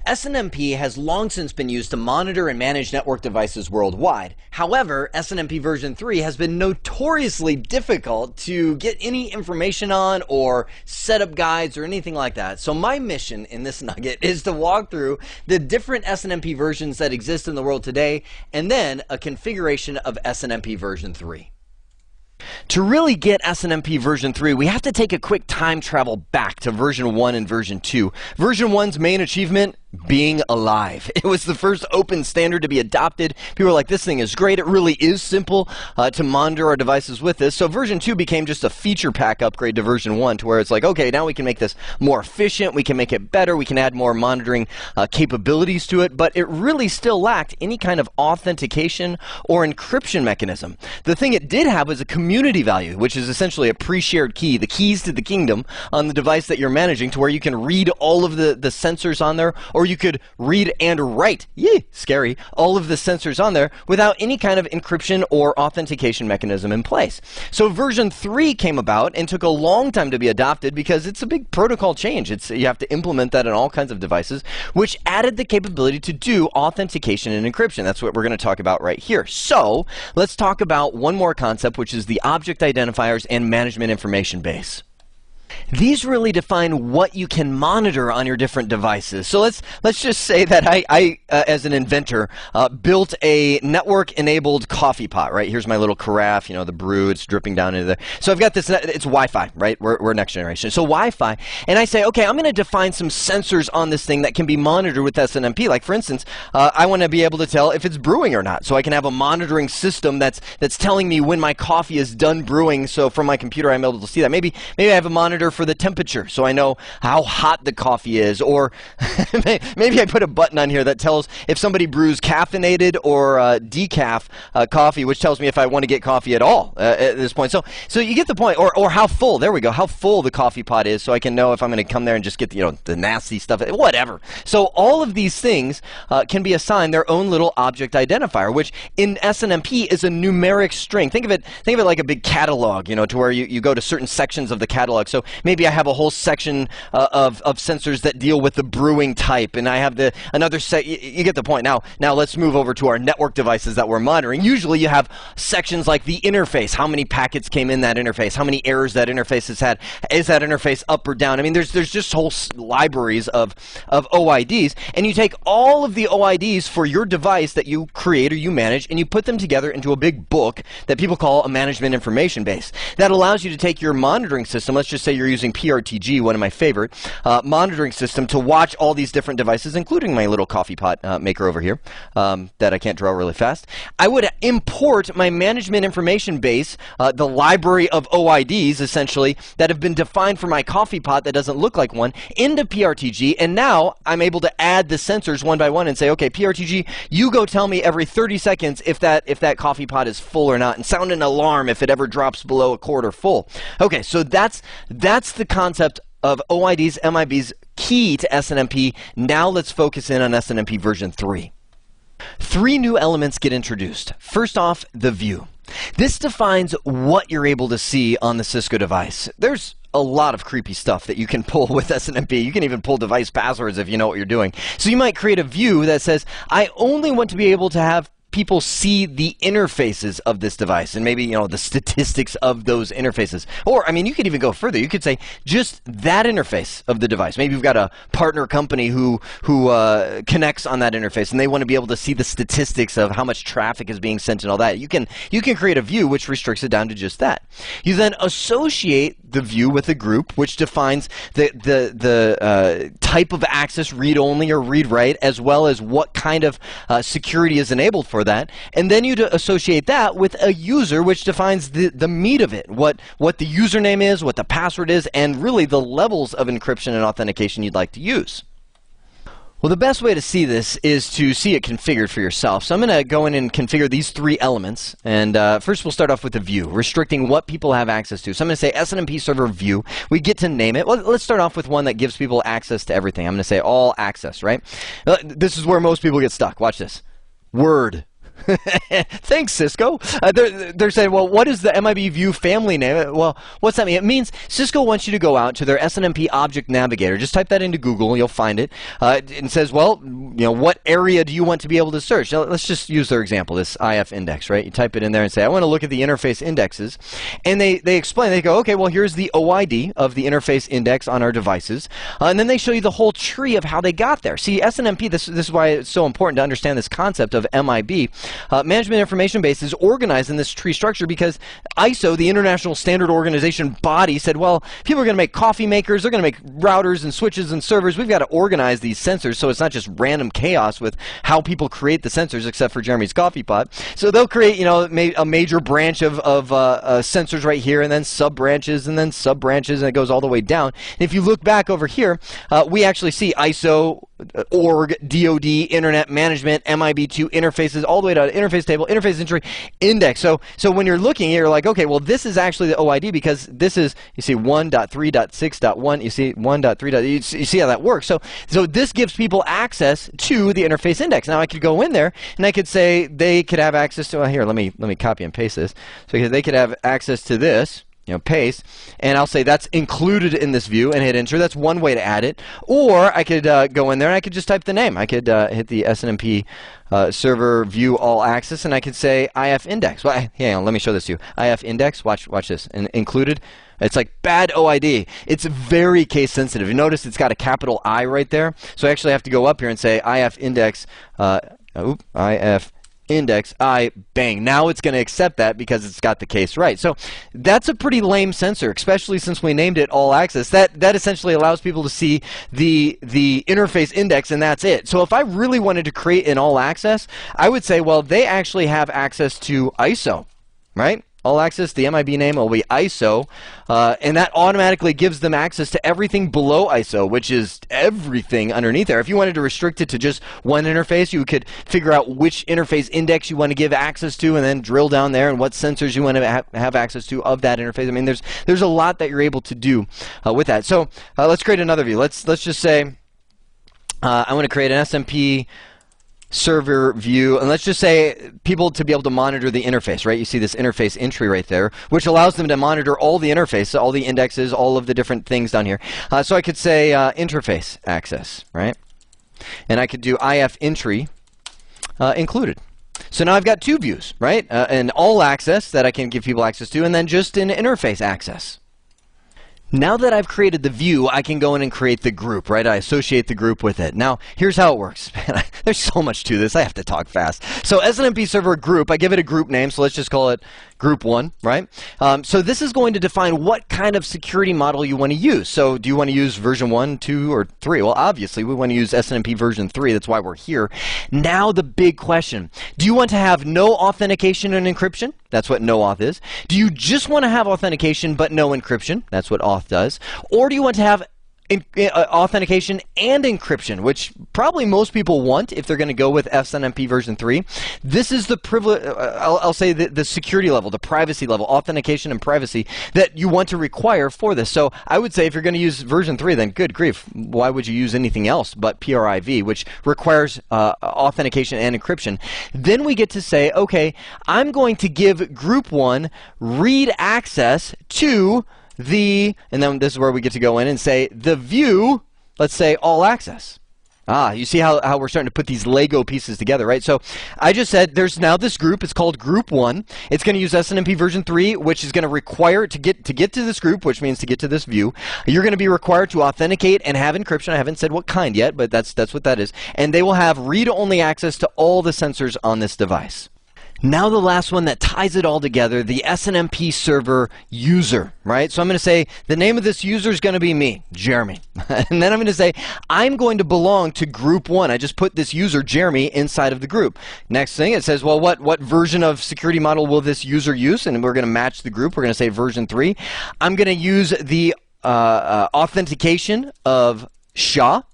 SNMP has long since been used to monitor and manage network devices worldwide. However, SNMP version 3 has been notoriously difficult to get any information on or set up guides or anything like that. So my mission in this nugget is to walk through the different SNMP versions that exist in the world today and then a configuration of SNMP version 3. To really get SNMP version 3, we have to take a quick time travel back to version 1 and version 2. Version 1's main achievement, being alive. It was the first open standard to be adopted. People were like, this thing is great. It really is simple to monitor our devices with this. So version 2 became just a feature pack upgrade to version 1, to where it's like, okay, now we can make this more efficient. We can make it better. We can add more monitoring capabilities to it. But it really still lacked any kind of authentication or encryption mechanism. The thing it did have was a community value, which is essentially a pre-shared key, the keys to the kingdom on the device that you're managing, to where you can read all of the sensors on there, or you could read and write, scary, all of the sensors on there without any kind of encryption or authentication mechanism in place. So version 3 came about and took a long time to be adopted because it's a big protocol change. You have to implement that in all kinds of devices, which added the capability to do authentication and encryption. That's what we're going to talk about right here. So let's talk about one more concept, which is the object identifiers and management information base. These really define what you can monitor on your different devices. So let's just say that I as an inventor, built a network-enabled coffee pot, right? Here's my little carafe, the brew, it's dripping down into there. So I've got this, it's Wi-Fi, right? We're next generation. So Wi-Fi, and I say, okay, I'm going to define some sensors on this thing that can be monitored with SNMP. Like, for instance, I want to be able to tell if it's brewing or not. So I can have a monitoring system that's telling me when my coffee is done brewing. So from my computer, I'm able to see that. Maybe I have a monitor for the temperature, so I know how hot the coffee is, or maybe I put a button on here that tells if somebody brews caffeinated or decaf coffee, which tells me if I want to get coffee at all at this point. So you get the point, or how full, there we go, how full the coffee pot is, so I can know if I'm going to come there and just get the nasty stuff, whatever. So all of these things can be assigned their own little object identifier, which in SNMP is a numeric string. Think of it like a big catalog, to where you go to certain sections of the catalog. So maybe I have a whole section of sensors that deal with the brewing type, and I have another set. You get the point. Now let's move over to our network devices that we're monitoring. Usually you have sections like the interface, how many packets came in that interface, how many errors that interface has had, is that interface up or down? I mean, there's just whole libraries of OIDs, and you take all of the OIDs for your device that you create or you manage, and you put them together into a big book that people call a management information base. That allows you to take your monitoring system, let's just say you're using PRTG, one of my favorite monitoring system, to watch all these different devices, including my little coffee pot maker over here that I can't draw really fast. I would import my management information base, the library of OIDs essentially that have been defined for my coffee pot that doesn't look like one, into PRTG, and now I'm able to add the sensors one by one and say, okay, PRTG, you go tell me every 30 seconds if that coffee pot is full or not, and sound an alarm if it ever drops below a quarter full. Okay, so that's the concept of OIDs, MIBs, key to SNMP. Now let's focus in on SNMP version 3. 3 new elements get introduced. First off, the view. This defines what you're able to see on the Cisco device. There's a lot of creepy stuff that you can pull with SNMP. You can even pull device passwords if you know what you're doing. So you might create a view that says, I only want to be able to have people see the interfaces of this device, and maybe the statistics of those interfaces. Or, I mean, you could even go further. You could say just that interface of the device. Maybe you've got a partner company who connects on that interface, and they want to be able to see the statistics of how much traffic is being sent and all that. You can create a view which restricts it down to just that. You then associate the view with a group, which defines the type of access, read-only or read-write, as well as what kind of security is enabled for that. And then you associate that with a user, which defines the meat of it, what the username is, what the password is, and really the levels of encryption and authentication you'd like to use. Well, the best way to see this is to see it configured for yourself. So I'm going to go in and configure these 3 elements. And first we'll start off with the view, restricting what people have access to. So I'm going to say SNMP server view. We get to name it. Well, let's start off with one that gives people access to everything. I'm going to say all access, right? This is where most people get stuck. Watch this. Word. Thanks, Cisco. They're saying, well, what is the MIB view family name? Well, what's that mean? It means Cisco wants you to go out to their SNMP Object Navigator. Just type that into Google, you'll find it. And says, well, what area do you want to be able to search? Now, let's just use their example, this IF index, right? You type it in there and say, I want to look at the interface indexes. And they explain, they go, okay, well, here's the OID of the interface index on our devices. And then they show you the whole tree of how they got there. See, SNMP, this is why it's so important to understand this concept of MIB. Management Information Base is organized in this tree structure because ISO, the International Standard Organization body, said, well, people are going to make coffee makers, they're going to make routers and switches and servers. We've got to organize these sensors so it's not just random chaos with how people create the sensors, except for Jeremy's coffee pot. So they'll create, a major branch of sensors right here, and then sub-branches, and then sub-branches, and it goes all the way down. And if you look back over here, we actually see ISO, org, DOD, Internet Management, MIB2 interfaces, all the way down to interface table, interface entry, index. So when you're looking, you're like, okay, well, this is actually the OID because this is, you see 1.3.6.1, you see 1.3. You see how that works. So this gives people access to the interface index. Now I could go in there and I could say they could have access to, here, let me copy and paste this. So they could have access to this. Paste, and I'll say that's included in this view and hit enter. That's one way to add it. Or I could go in there and I could just type the name. I could hit the SNMP server view all access, and I could say IF index. Well, hang on, let me show this to you. IF index, watch this, and included. It's like bad OID. It's very case sensitive. You notice it's got a capital I right there. So I actually have to go up here and say IF index, IF index I, bang. Now it's going to accept that because it's got the case right. So that's a pretty lame sensor, especially since we named it all access. That essentially allows people to see the interface index, and that's it. So if I really wanted to create an all access, I would say, well, they actually have access to ISO, right? All access, the MIB name will be ISO, and that automatically gives them access to everything below ISO, which is everything underneath there. If you wanted to restrict it to just one interface, you could figure out which interface index you want to give access to, and then drill down there and what sensors you want to have access to of that interface. I mean, there's a lot that you're able to do with that. So let's create another view. Let's just say I want to create an SMP server view, and let's just say people to be able to monitor the interface, right? You see this interface entry right there, which allows them to monitor all the interface, all the indexes, all of the different things down here. So I could say interface access, right? And I could do IF entry included. So now I've got two views, right? An all access that I can give people access to, and then just an interface access. Now that I've created the view, I can go in and create the group, right? I associate the group with it. Now, here's how it works. Man, there's so much to this. I have to talk fast. So SNMP server group, I give it a group name, so let's just call it group 1, right? So this is going to define what kind of security model you want to use. So do you want to use version 1, 2, or 3? Well, obviously, we want to use SNMP version 3. That's why we're here. Now the big question. Do you want to have no authentication and encryption? That's what no auth is. Do you just want to have authentication but no encryption? That's what auth does. Or do you want to have authentication and encryption, which probably most people want if they're going to go with SNMP version 3. This is the privilege, I'll say the security level, the privacy level, authentication and privacy that you want to require for this. So I would say if you're going to use version 3, then good grief, why would you use anything else but PRIV, which requires authentication and encryption? Then we get to say, okay, I'm going to give group 1 read access to and then this is where we get to go in and say the view, let's say all access. You see how we're starting to put these Lego pieces together, right? So I just said there's now this group. It's called group 1. It's going to use SNMP version 3, which is going to require it to get to this group, which means to get to this view. You're going to be required to authenticate and have encryption. I haven't said what kind yet, but that's what that is. And they will have read-only access to all the sensors on this device. Now the last one that ties it all together, the SNMP server user, right? So I'm going to say the name of this user is going to be me, Jeremy. And then I'm going to say I'm going to belong to group 1. I just put this user, Jeremy, inside of the group. Next thing, it says, well, what version of security model will this user use? And we're going to match the group. We're going to say version 3. I'm going to use the authentication of SHA.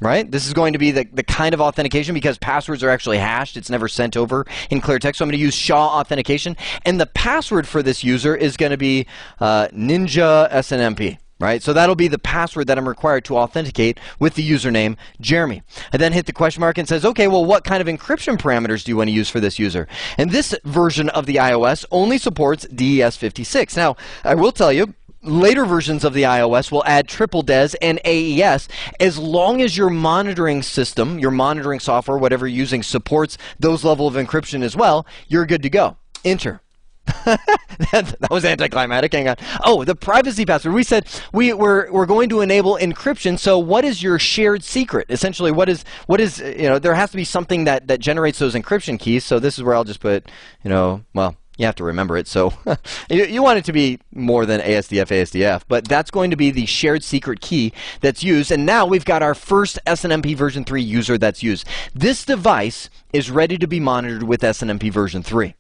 Right? This is going to be the kind of authentication because passwords are actually hashed. It's never sent over in clear text. So I'm going to use SHA authentication. And the password for this user is going to be Ninja SNMP. right? So that'll be the password that I'm required to authenticate with the username Jeremy. I then hit the question mark and says, okay, well, what kind of encryption parameters do you want to use for this user? And this version of the iOS only supports DES56. Now, I will tell you, later versions of the iOS will add triple DES and AES as long as your monitoring system, your monitoring software, whatever you're using, supports those level of encryption as well. You're good to go. Enter. that was anticlimactic. Hang on. Oh, the privacy password. We said we're going to enable encryption. So what is your shared secret? Essentially, what is there has to be something that generates those encryption keys. So this is where I'll just put, well, you have to remember it. So you want it to be more than ASDF, but that's going to be the shared secret key that's used. And now we've got our first SNMP version 3 user that's used. This device is ready to be monitored with SNMP version 3.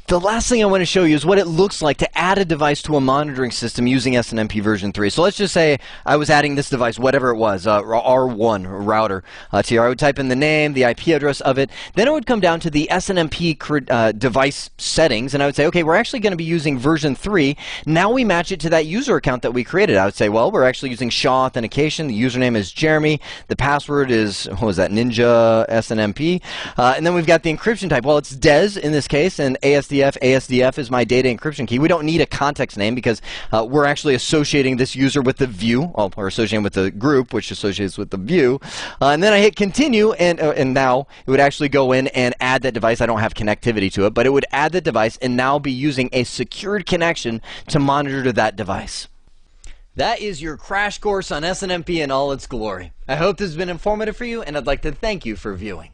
The last thing I want to show you is what it looks like to add a device to a monitoring system using SNMP version 3. So let's just say I was adding this device, whatever it was, R1 router to here. I would type in the name, the IP address of it. Then it would come down to the SNMP device settings, and I would say, okay, we're actually going to be using version 3. Now we match it to that user account that we created. I would say, well, we're actually using SHA authentication. The username is Jeremy. The password is, what was that, Ninja SNMP. And then we've got the encryption type. Well, it's DES in this case, and ASDF is my data encryption key. We don't need a context name because we're actually associating this user with the view, or associating with the group, which associates with the view. And then I hit continue, and now it would actually go in and add that device. I don't have connectivity to it, but it would add the device and now be using a secured connection to monitor to that device. That is your crash course on SNMP in all its glory. I hope this has been informative for you, and I'd like to thank you for viewing.